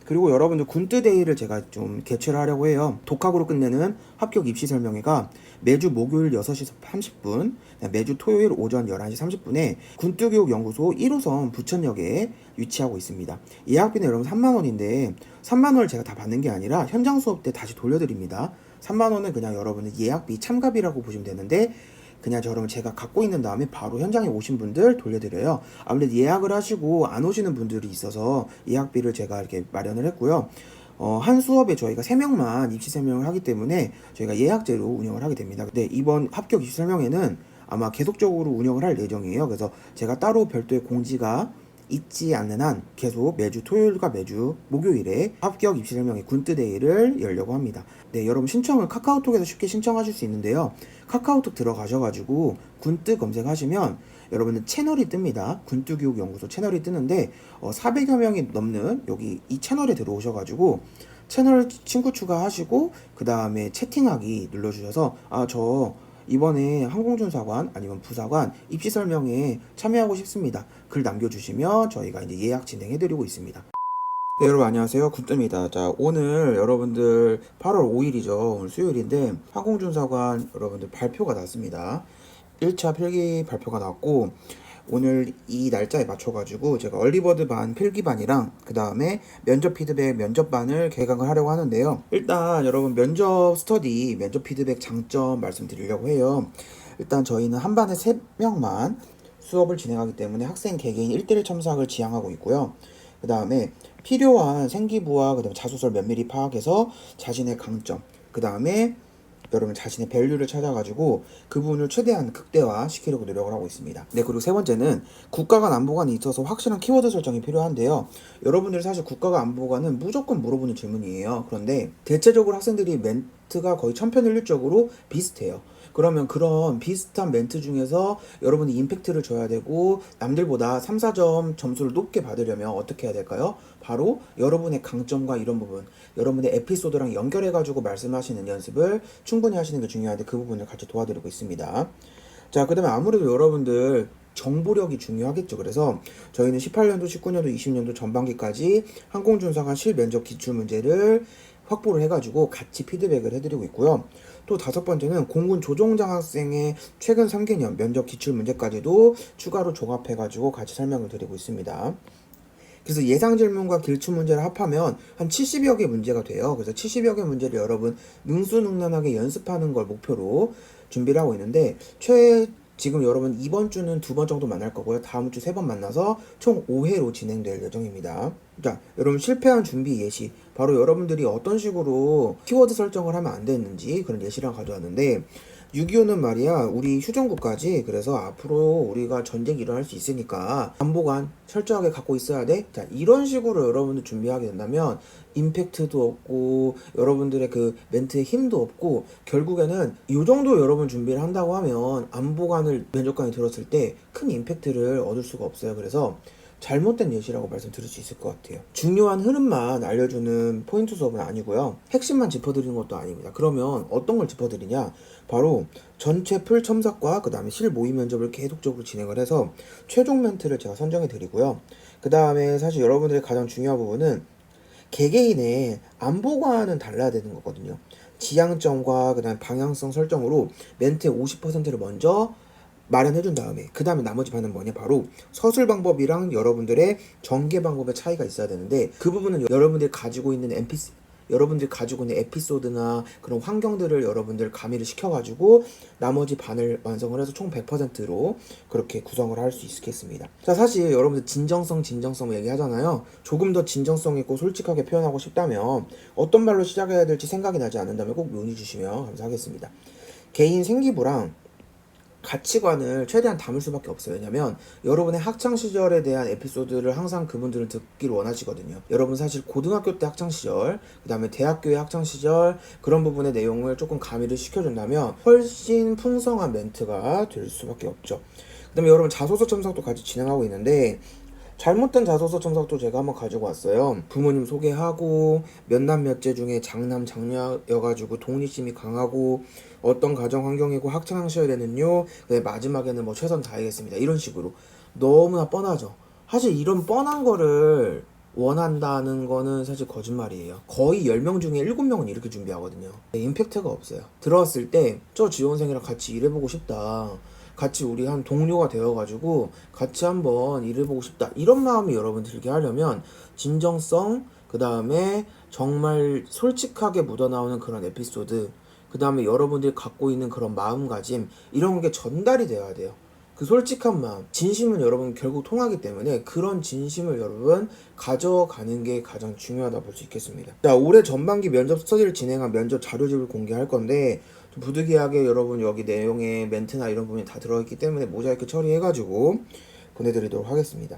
그리고 여러분들 군뜨데이를 제가 좀 개최를 하려고 해요. 독학으로 끝내는 합격 입시 설명회가 매주 목요일 6시 30분, 매주 토요일 오전 11시 30분에 군뜨교육연구소 1호선 부천역에 위치하고 있습니다. 예약비는 여러분 3만원인데 3만원을 제가 다 받는 게 아니라 현장 수업 때 다시 돌려드립니다. 3만원은 그냥 여러분은 예약비 참가비라고 보시면 되는데 그냥 여러분 제가 갖고 있는 다음에 바로 현장에 오신 분들 돌려드려요. 아무래도 예약을 하시고 안 오시는 분들이 있어서 예약비를 제가 이렇게 마련을 했고요. 한 수업에 저희가 3명만 입시 설명을 하기 때문에 저희가 예약제로 운영을 하게 됩니다. 근데 이번 합격 입시 설명회는 아마 계속적으로 운영을 할 예정이에요. 그래서 제가 따로 별도의 공지가 있지 않는 한 계속 매주 토요일과 매주 목요일에 합격 입시 설명회 군뜨데이를 열려고 합니다. 네, 여러분 신청을 카카오톡에서 쉽게 신청하실 수 있는데요. 카카오톡 들어가셔가지고 군뜨 검색하시면 여러분은 채널이 뜹니다. 군뜨교육연구소 채널이 뜨는데 400여 명이 넘는 여기 이 채널에 들어오셔가지고 채널 친구 추가하시고 그 다음에 채팅하기 눌러주셔서 저 이번에 항공준사관 아니면 부사관 입시 설명회에 참여하고 싶습니다. 글 남겨주시면 저희가 이제 예약 진행해드리고 있습니다. 네, 여러분 안녕하세요. 굿뜸입니다. 자, 오늘 여러분들 8월 5일이죠. 오늘 수요일인데 항공준사관 여러분들 발표가 났습니다. 1차 필기 발표가 났고 오늘 이 날짜에 맞춰가지고 제가 얼리버드 반 필기반이랑 그 다음에 면접 피드백 면접반을 개강을 하려고 하는데요. 일단 여러분 면접 스터디 면접 피드백 장점 말씀드리려고 해요. 일단 저희는 한 반에 3명만 수업을 진행하기 때문에 학생 개개인 1대1 첨삭을 지향하고 있고요. 그 다음에 필요한 생기부와 그 다음에 자소설 면밀히 파악해서 자신의 강점, 그 다음에 여러분 자신의 밸류를 찾아가지고 그 부분을 최대한 극대화 시키려고 노력을 하고 있습니다. 네, 그리고 세 번째는 국가 간 안보관이 있어서 확실한 키워드 설정이 필요한데요. 여러분들이 사실 국가 간 안보관은 무조건 물어보는 질문이에요. 그런데 대체적으로 학생들이 멘트가 거의 천편일률적으로 비슷해요. 그러면 그런 비슷한 멘트 중에서 여러분이 임팩트를 줘야 되고 남들보다 3, 4점 점수를 높게 받으려면 어떻게 해야 될까요? 바로 여러분의 강점과 이런 부분, 여러분의 에피소드랑 연결해가지고 말씀하시는 연습을 충분히 하시는 게 중요한데 그 부분을 같이 도와드리고 있습니다. 자, 그 다음에 아무래도 여러분들 정보력이 중요하겠죠. 그래서 저희는 18년도, 19년도, 20년도 전반기까지 항공준사관 실면접 기출문제를 확보를 해가지고 같이 피드백을 해드리고 있고요. 또 5번째는 공군 조종장학생의 최근 3개년 면접 기출문제까지도 추가로 종합해가지고 같이 설명을 드리고 있습니다. 그래서 예상 질문과 기출 문제를 합하면 한 70여 개 문제가 돼요. 그래서 70여 개 문제를 여러분 능수능란하게 연습하는 걸 목표로 준비를 하고 있는데 지금 여러분 이번 주는 2번 정도 만날 거고요. 다음 주 3번 만나서 총 5회로 진행될 예정입니다. 자, 여러분 실패한 준비 예시, 바로 여러분들이 어떤 식으로 키워드 설정을 하면 안 됐는지 그런 예시를 가져왔는데 6.25는 말이야 우리 휴전국가지. 그래서 앞으로 우리가 전쟁이 일어날 수 있으니까 안보관 철저하게 갖고 있어야 돼. 자, 이런 식으로 여러분들 준비하게 된다면 임팩트도 없고 여러분들의 그 멘트에 힘도 없고 결국에는 이 정도 여러분 준비를 한다고 하면 안보관을 면접관이 들었을 때 큰 임팩트를 얻을 수가 없어요. 그래서 잘못된 예시라고 말씀드릴 수 있을 것 같아요. 중요한 흐름만 알려주는 포인트 수업은 아니고요. 핵심만 짚어드리는 것도 아닙니다. 그러면 어떤 걸 짚어드리냐? 바로 전체 풀 첨삭과 그 다음에 실 모의 면접을 계속적으로 진행을 해서 최종 멘트를 제가 선정해 드리고요. 그 다음에 사실 여러분들의 가장 중요한 부분은 개개인의 안보관은 달라야 되는 거거든요. 지향점과 그 다음에 방향성 설정으로 멘트의 50%를 먼저 마련해준 다음에 그 다음에 나머지 반은 뭐냐, 바로 서술 방법이랑 여러분들의 전개 방법의 차이가 있어야 되는데 그 부분은 여러분들이 가지고 있는 에피소드나 그런 환경들을 여러분들 가미를 시켜가지고 나머지 반을 완성을 해서 총 100%로 그렇게 구성을 할 수 있겠습니다. 자, 사실 여러분들 진정성 얘기하잖아요. 조금 더 진정성 있고 솔직하게 표현하고 싶다면 어떤 말로 시작해야 될지 생각이 나지 않는다면 꼭 문의 주시면 감사하겠습니다. 개인 생기부랑 가치관을 최대한 담을 수밖에 없어요. 왜냐면 여러분의 학창시절에 대한 에피소드를 항상 그분들은 듣기를 원하시거든요. 여러분 사실 고등학교 때 학창시절, 그 다음에 대학교의 학창시절 그런 부분의 내용을 조금 가미를 시켜준다면 훨씬 풍성한 멘트가 될 수밖에 없죠. 그 다음에 여러분 자소서 첨삭도 같이 진행하고 있는데 잘못된 자소서 첨삭도 제가 한번 가지고 왔어요. 부모님 소개하고 몇남 몇째 중에 장남 장녀여가지고 독립심이 강하고 어떤 가정 환경이고 학창 시절에는요 마지막에는 뭐 최선 다하겠습니다 이런 식으로 너무나 뻔하죠. 사실 이런 뻔한 거를 원한다는 거는 사실 거짓말이에요. 거의 10명 중에 7명은 이렇게 준비하거든요. 임팩트가 없어요. 들어왔을 때 저 지원생이랑 같이 일해보고 싶다. 같이 우리 한 동료가 되어가지고 같이 한번 일해보고 싶다. 이런 마음이 여러분 들게 하려면 진정성, 그 다음에 정말 솔직하게 묻어나오는 그런 에피소드, 그 다음에 여러분들이 갖고 있는 그런 마음가짐, 이런 게 전달이 돼야 돼요. 그 솔직한 마음, 진심은 여러분 결국 통하기 때문에 그런 진심을 여러분 가져가는 게 가장 중요하다 볼 수 있겠습니다. 자, 올해 전반기 면접 스터디를 진행한 면접 자료집을 공개할 건데 좀 부득이하게 여러분 여기 내용에 멘트나 이런 부분이 다 들어있기 때문에 모자이크 처리해가지고 보내드리도록 하겠습니다.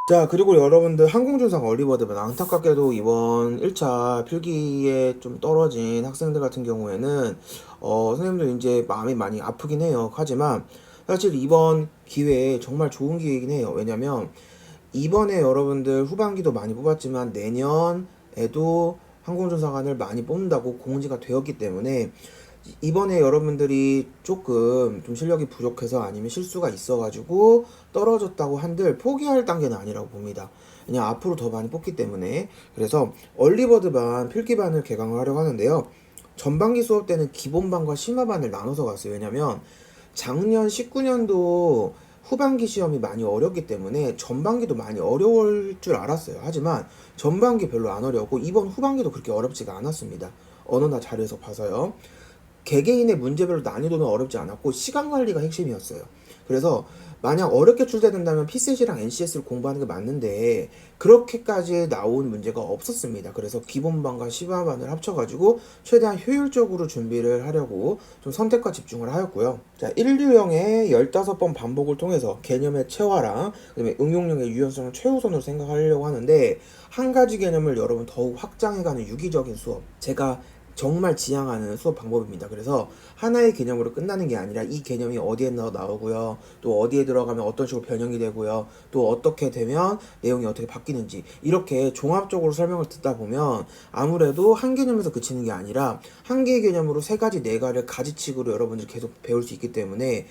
자, 그리고 여러분들 항공조상 얼리버드만 안타깝게도 이번 1차 필기에 좀 떨어진 학생들 같은 경우에는 선생님들 이제 마음이 많이 아프긴 해요. 하지만 사실 이번 기회에 정말 좋은 기회이긴 해요. 왜냐면 이번에 여러분들 후반기도 많이 뽑았지만 내년에도 항공조사관을 많이 뽑는다고 공지가 되었기 때문에 이번에 여러분들이 조금 좀 실력이 부족해서 아니면 실수가 있어가지고 떨어졌다고 한들 포기할 단계는 아니라고 봅니다. 그냥 앞으로 더 많이 뽑기 때문에. 그래서 얼리버드반 필기반을 개강을 하려고 하는데요. 전반기 수업 때는 기본반과 심화반을 나눠서 갔어요. 왜냐면 작년 19년도 후반기 시험이 많이 어렵기 때문에 전반기도 많이 어려울 줄 알았어요. 하지만 전반기 별로 안 어려웠고 이번 후반기도 그렇게 어렵지가 않았습니다. 어느나 자료에서 봐서요. 개개인의 문제별로 난이도는 어렵지 않았고 시간 관리가 핵심이었어요. 그래서 만약 어렵게 출제된다면 PCS랑 NCS를 공부하는 게 맞는데 그렇게까지 나온 문제가 없었습니다. 그래서 기본반과 심화반을 합쳐가지고 최대한 효율적으로 준비를 하려고 좀 선택과 집중을 하였고요. 자, 1유형의 15번 반복을 통해서 개념의 체화랑 그다음에 응용력의 유연성을 최우선으로 생각하려고 하는데 한 가지 개념을 여러분 더욱 확장해가는 유기적인 수업, 제가 정말 지향하는 수업 방법입니다. 그래서 하나의 개념으로 끝나는 게 아니라 이 개념이 어디에 나오고요. 또 어디에 들어가면 어떤 식으로 변형이 되고요. 또 어떻게 되면 내용이 어떻게 바뀌는지 이렇게 종합적으로 설명을 듣다 보면 아무래도 한 개념에서 그치는 게 아니라 한 개의 개념으로 세 가지, 네 가지를 가지치기로 여러분들이 계속 배울 수 있기 때문에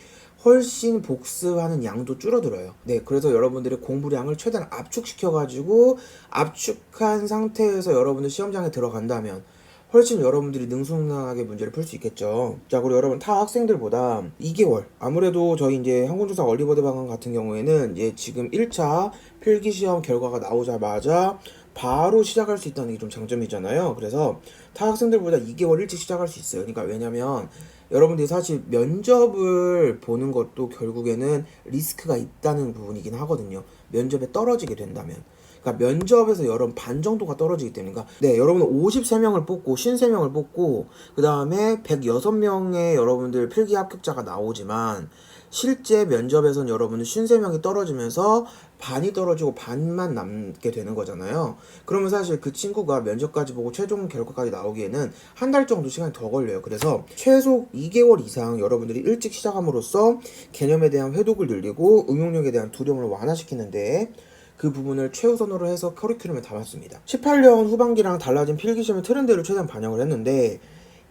훨씬 복습하는 양도 줄어들어요. 네, 그래서 여러분들의 공부량을 최대한 압축시켜가지고 압축한 상태에서 여러분들 시험장에 들어간다면 훨씬 여러분들이 능수능란하게 문제를 풀 수 있겠죠. 자, 그리고 여러분 타 학생들보다 2개월, 아무래도 저희 이제 항공조사 얼리버드 방안 같은 경우에는 이제 지금 1차 필기시험 결과가 나오자마자 바로 시작할 수 있다는 게 좀 장점이잖아요. 그래서 타 학생들보다 2개월 일찍 시작할 수 있어요. 그러니까 왜냐면 여러분들이 사실 면접을 보는 것도 결국에는 리스크가 있다는 부분이긴 하거든요. 면접에 떨어지게 된다면. 그러니까 면접에서 여러분 반 정도가 떨어지기 때문에, 그러니까 네, 여러분은 53명을 뽑고 53명을 뽑고 그 다음에 106명의 여러분들 필기 합격자가 나오지만 실제 면접에서는 여러분은 53명이 떨어지면서 반이 떨어지고 반만 남게 되는 거잖아요. 그러면 사실 그 친구가 면접까지 보고 최종 결과까지 나오기에는 한 달 정도 시간이 더 걸려요. 그래서 최소 2개월 이상 여러분들이 일찍 시작함으로써 개념에 대한 회독을 늘리고 응용력에 대한 두려움을 완화시키는데 그 부분을 최우선으로 해서 커리큘럼에 담았습니다. 18년 후반기랑 달라진 필기시험의 트렌드를 최대한 반영을 했는데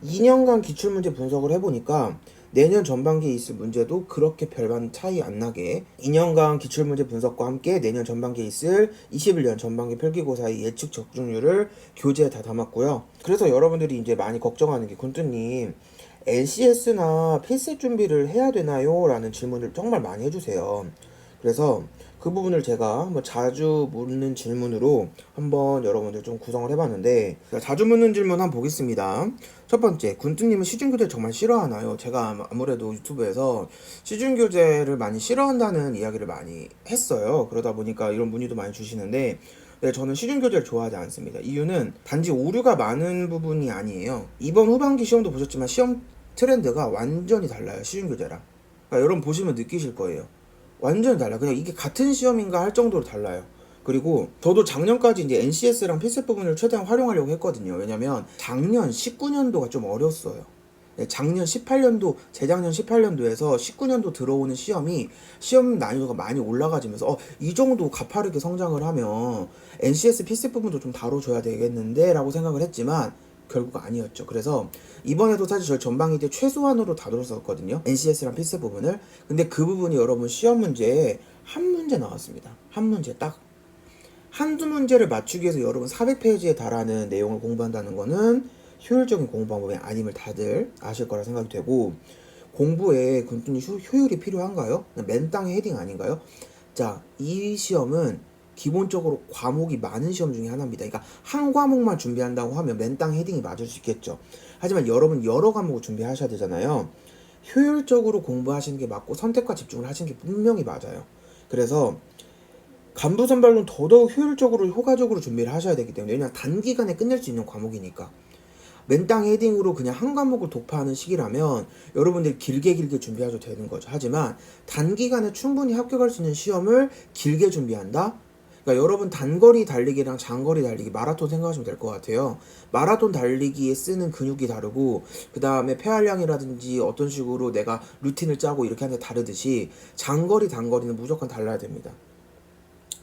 2년간 기출문제 분석을 해보니까 내년 전반기에 있을 문제도 그렇게 별반 차이 안 나게 2년간 기출문제 분석과 함께 내년 전반기에 있을 21년 전반기 필기고사의 예측 적중률을 교재에 다 담았고요. 그래서 여러분들이 이제 많이 걱정하는 게 군뚜님 LCS나 필세 준비를 해야 되나요? 라는 질문을 정말 많이 해주세요. 그래서 그 부분을 제가 한번 자주 묻는 질문으로 한번 여러분들 좀 구성을 해봤는데, 자주 묻는 질문 한번 보겠습니다. 첫 번째, 군뚜님은 시중교재 정말 싫어하나요? 제가 아무래도 유튜브에서 시중교재를 많이 싫어한다는 이야기를 많이 했어요. 그러다 보니까 이런 문의도 많이 주시는데, 네, 저는 시중교재를 좋아하지 않습니다. 이유는 단지 오류가 많은 부분이 아니에요. 이번 후반기 시험도 보셨지만 시험 트렌드가 완전히 달라요. 시중교재랑. 그러니까 여러분 보시면 느끼실 거예요. 완전히 달라요. 그냥 이게 같은 시험인가 할 정도로 달라요. 그리고 저도 작년까지 이제 NCS랑 필세 부분을 최대한 활용하려고 했거든요. 왜냐면 작년 19년도가 좀 어렸어요. 작년 18년도, 재작년 18년도에서 19년도 들어오는 시험 난이도가 많이 올라가지면서 이 정도 가파르게 성장을 하면 NCS 필세 부분도 좀 다뤄줘야 되겠는데 라고 생각을 했지만 결국 아니었죠. 그래서 이번에도 사실 저희 전방위 때 최소한으로 다뤘었거든요. NCS랑 필세 부분을. 근데 그 부분이 여러분 시험 문제에 한 문제 나왔습니다. 한 문제 딱. 한두 문제를 맞추기 위해서 여러분 400페이지에 달하는 내용을 공부한다는 거는 효율적인 공부 방법이 아님을 다들 아실 거라 생각이 되고, 공부에 근준히 효율이 필요한가요? 맨땅에 헤딩 아닌가요? 자, 이 시험은 기본적으로 과목이 많은 시험 중에 하나입니다. 그러니까 한 과목만 준비한다고 하면 맨땅 헤딩이 맞을 수 있겠죠. 하지만 여러분 여러 과목을 준비하셔야 되잖아요. 효율적으로 공부하시는 게 맞고 선택과 집중을 하시는 게 분명히 맞아요. 그래서 간부 선발론 더더욱 효율적으로 효과적으로 준비를 하셔야 되기 때문에, 왜냐면 단기간에 끝낼 수 있는 과목이니까. 맨땅 헤딩으로 그냥 한 과목을 독파하는 시기라면 여러분들이 길게 준비하셔도 되는 거죠. 하지만 단기간에 충분히 합격할 수 있는 시험을 길게 준비한다? 그러니까 여러분 단거리 달리기랑 장거리 달리기, 마라톤 생각하시면 될 것 같아요. 마라톤 달리기에 쓰는 근육이 다르고, 그 다음에 폐활량이라든지 어떤 식으로 내가 루틴을 짜고 이렇게 하는 게 다르듯이 장거리 단거리는 무조건 달라야 됩니다.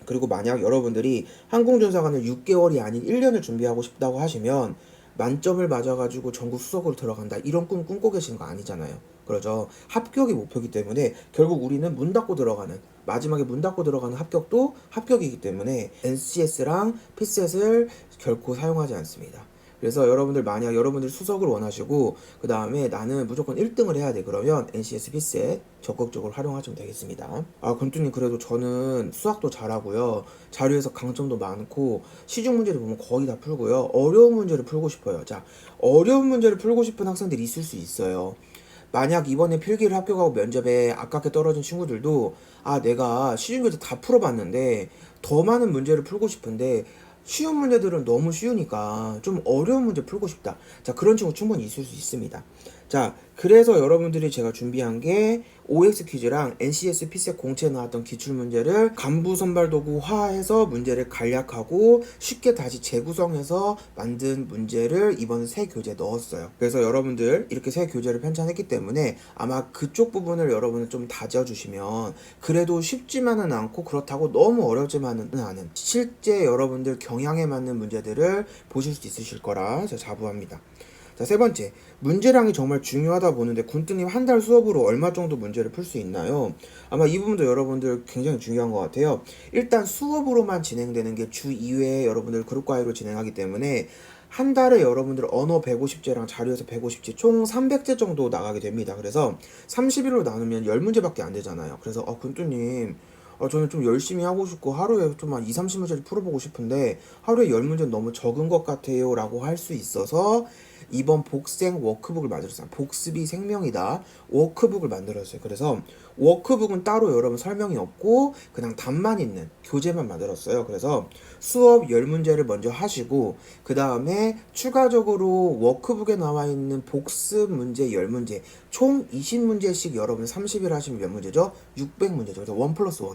그리고 만약 여러분들이 항공전사관을 6개월이 아닌 1년을 준비하고 싶다고 하시면 만점을 맞아가지고 전국 수석으로 들어간다, 이런 꿈 꿈꿔 계시는 거 아니잖아요. 그러죠. 합격이 목표이기 때문에 결국 우리는 문 닫고 들어가는, 마지막에 문 닫고 들어가는 합격도 합격이기 때문에 NCS랑 PSET을 결코 사용하지 않습니다. 그래서 여러분들 만약 여러분들 수석을 원하시고 그 다음에 나는 무조건 1등을 해야 돼, 그러면 NCS PSET 적극적으로 활용하시면 되겠습니다. 아, 건투님, 그래도 저는 수학도 잘하고요, 자료에서 강점도 많고, 시중 문제를 보면 거의 다 풀고요, 어려운 문제를 풀고 싶어요. 자, 어려운 문제를 풀고 싶은 학생들이 있을 수 있어요. 만약 이번에 필기를 합격하고 면접에 아깝게 떨어진 친구들도, 아, 내가 시중교재 다 풀어봤는데 더 많은 문제를 풀고 싶은데 쉬운 문제들은 너무 쉬우니까 좀 어려운 문제 풀고 싶다. 자, 그런 친구 충분히 있을 수 있습니다. 자, 그래서 여러분들이 제가 준비한 게 OX 퀴즈랑 NCS PSET 공채에 나왔던 기출문제를 간부 선발도구화해서 문제를 간략하고 쉽게 다시 재구성해서 만든 문제를 이번 새 교재에 넣었어요. 그래서 여러분들 이렇게 새 교재를 편찬했기 때문에 아마 그쪽 부분을 여러분은 좀 다져주시면 그래도 쉽지만은 않고 그렇다고 너무 어렵지만은 않은 실제 여러분들 경향에 맞는 문제들을 보실 수 있으실 거라 제가 자부합니다. 자, 세 번째, 문제량이 정말 중요하다 보는데 군뜨님 한 달 수업으로 얼마 정도 문제를 풀 수 있나요? 아마 이 부분도 여러분들 굉장히 중요한 것 같아요. 일단 수업으로만 진행되는 게 주 2회 여러분들 그룹과외로 진행하기 때문에 한 달에 여러분들 언어 150제랑 자료에서 150제 총 300제 정도 나가게 됩니다. 그래서 30일로 나누면 10문제밖에 안 되잖아요. 그래서 군뜨님, 저는 좀 열심히 하고 싶고 하루에 좀 한 2, 30문제를 풀어보고 싶은데 하루에 10문제는 너무 적은 것 같아요 라고 할 수 있어서 이번 복생 워크북을 만들었어요. 복습이 생명이다 워크북을 만들었어요. 그래서 워크북은 따로 여러분 설명이 없고 그냥 답만 있는 교재만 만들었어요. 그래서 수업 10문제를 먼저 하시고 그 다음에 추가적으로 워크북에 나와 있는 복습 문제 10문제 총 20문제씩 여러분 30일 하시면 몇 문제죠? 600문제죠. 그래서 1 플러스 1.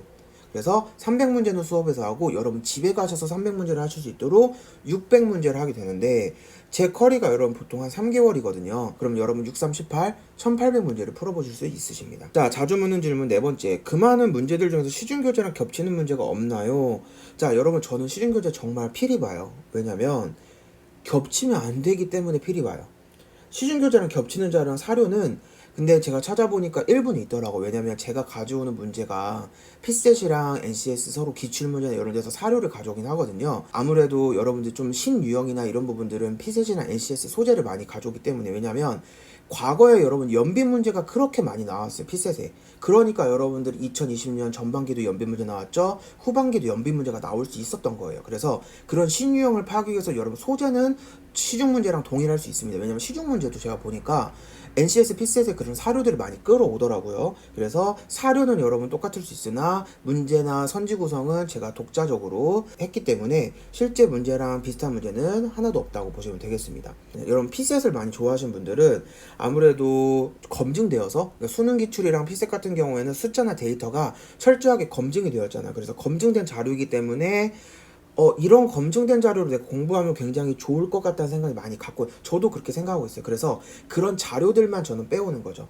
그래서 300문제는 수업에서 하고 여러분 집에 가셔서 300문제를 하실 수 있도록 600문제를 하게 되는데, 제 커리가 여러분 보통 한 3개월이거든요. 그럼 여러분 6, 3, 18, 1800문제를 풀어보실 수 있으십니다. 자, 자주 묻는 질문 네 번째, 그 많은 문제들 중에서 시중교재랑 겹치는 문제가 없나요? 자, 여러분 저는 시중교재 정말 필히 봐요. 왜냐면 겹치면 안 되기 때문에 필히 봐요. 시중교재랑 겹치는 자료랑 사료는 근데 제가 찾아보니까 1분이 있더라고. 왜냐면 제가 가져오는 문제가 피셋이랑 NCS 서로 기출문제나 이런 데서 사료를 가져오긴 하거든요. 아무래도 여러분들 좀 신유형이나 이런 부분들은 피셋이나 NCS 소재를 많이 가져오기 때문에, 왜냐면 과거에 여러분 연빈 문제가 그렇게 많이 나왔어요, 피셋에. 그러니까 여러분들 2020년 전반기도 연빈 문제 나왔죠. 후반기도 연빈 문제가 나올 수 있었던 거예요. 그래서 그런 신유형을 파기 위해서 여러분 소재는 시중 문제랑 동일할 수 있습니다. 왜냐면 시중 문제도 제가 보니까 NCS, PSET에 그런 사료들을 많이 끌어오더라고요. 그래서 사료는 여러분 똑같을 수 있으나 문제나 선지 구성은 제가 독자적으로 했기 때문에 실제 문제랑 비슷한 문제는 하나도 없다고 보시면 되겠습니다. 여러분 PSET을 많이 좋아하시는 분들은 아무래도 검증되어서, 그러니까 수능 기출이랑 PSET 같은 경우에는 숫자나 데이터가 철저하게 검증이 되었잖아요. 그래서 검증된 자료이기 때문에 이런 검증된 자료를 내가 공부하면 굉장히 좋을 것 같다는 생각이 많이 갖고, 저도 그렇게 생각하고 있어요. 그래서 그런 자료들만 저는 빼오는 거죠.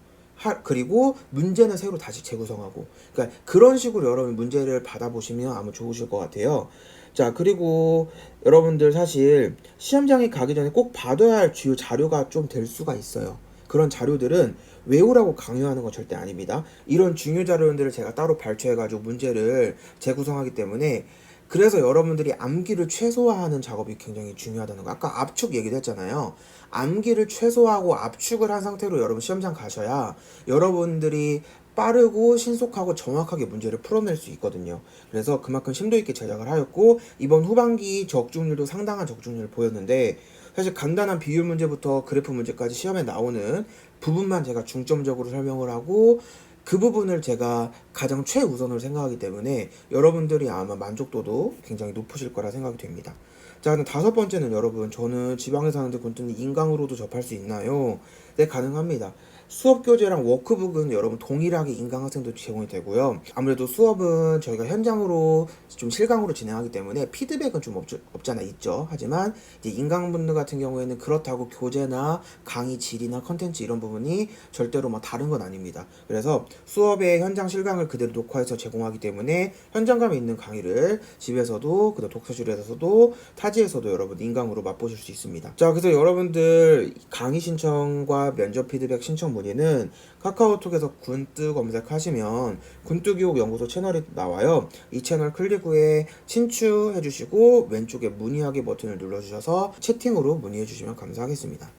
그리고 문제는 새로 다시 재구성하고, 그러니까 그런 식으로 여러분 문제를 받아보시면 아마 좋으실 것 같아요. 자, 그리고 여러분들 사실 시험장에 가기 전에 꼭 봐둬야 할 주요 자료가 좀 될 수가 있어요. 그런 자료들은 외우라고 강요하는 건 절대 아닙니다. 이런 중요 자료들을 제가 따로 발췌해가지고 문제를 재구성하기 때문에, 그래서 여러분들이 암기를 최소화하는 작업이 굉장히 중요하다는 거. 아까 압축 얘기도 했잖아요. 암기를 최소화하고 압축을 한 상태로 여러분 시험장 가셔야 여러분들이 빠르고 신속하고 정확하게 문제를 풀어낼 수 있거든요. 그래서 그만큼 심도 있게 제작을 하였고, 이번 후반기 적중률도 상당한 적중률을 보였는데, 사실 간단한 비율 문제부터 그래프 문제까지 시험에 나오는 부분만 제가 중점적으로 설명을 하고, 그 부분을 제가 가장 최우선으로 생각하기 때문에 여러분들이 아마 만족도도 굉장히 높으실 거라 생각이 됩니다. 자, 그럼 다섯 번째는, 여러분, 저는 지방에 사는데 군뜨는 인강으로도 접할 수 있나요? 네, 가능합니다. 수업 교재랑 워크북은 여러분 동일하게 인강 학생도 제공이 되고요. 아무래도 수업은 저희가 현장으로 좀 실강으로 진행하기 때문에 피드백은 좀 없잖아 있죠. 하지만 이제 인강분들 같은 경우에는 그렇다고 교재나 강의 질이나 컨텐츠 이런 부분이 절대로 막 다른 건 아닙니다. 그래서 수업의 현장 실강을 그대로 녹화해서 제공하기 때문에 현장감이 있는 강의를 집에서도, 그다음 독서실에서도, 타지에서도 여러분 인강으로 맛보실 수 있습니다. 자, 그래서 여러분들 강의 신청과 면접 피드백 신청 문의는 카카오톡에서 군뜨 검색하시면 군뜨교육연구소 채널이 나와요. 이 채널 클릭 후에 친추해 주시고 왼쪽에 문의하기 버튼을 눌러주셔서 채팅으로 문의해 주시면 감사하겠습니다.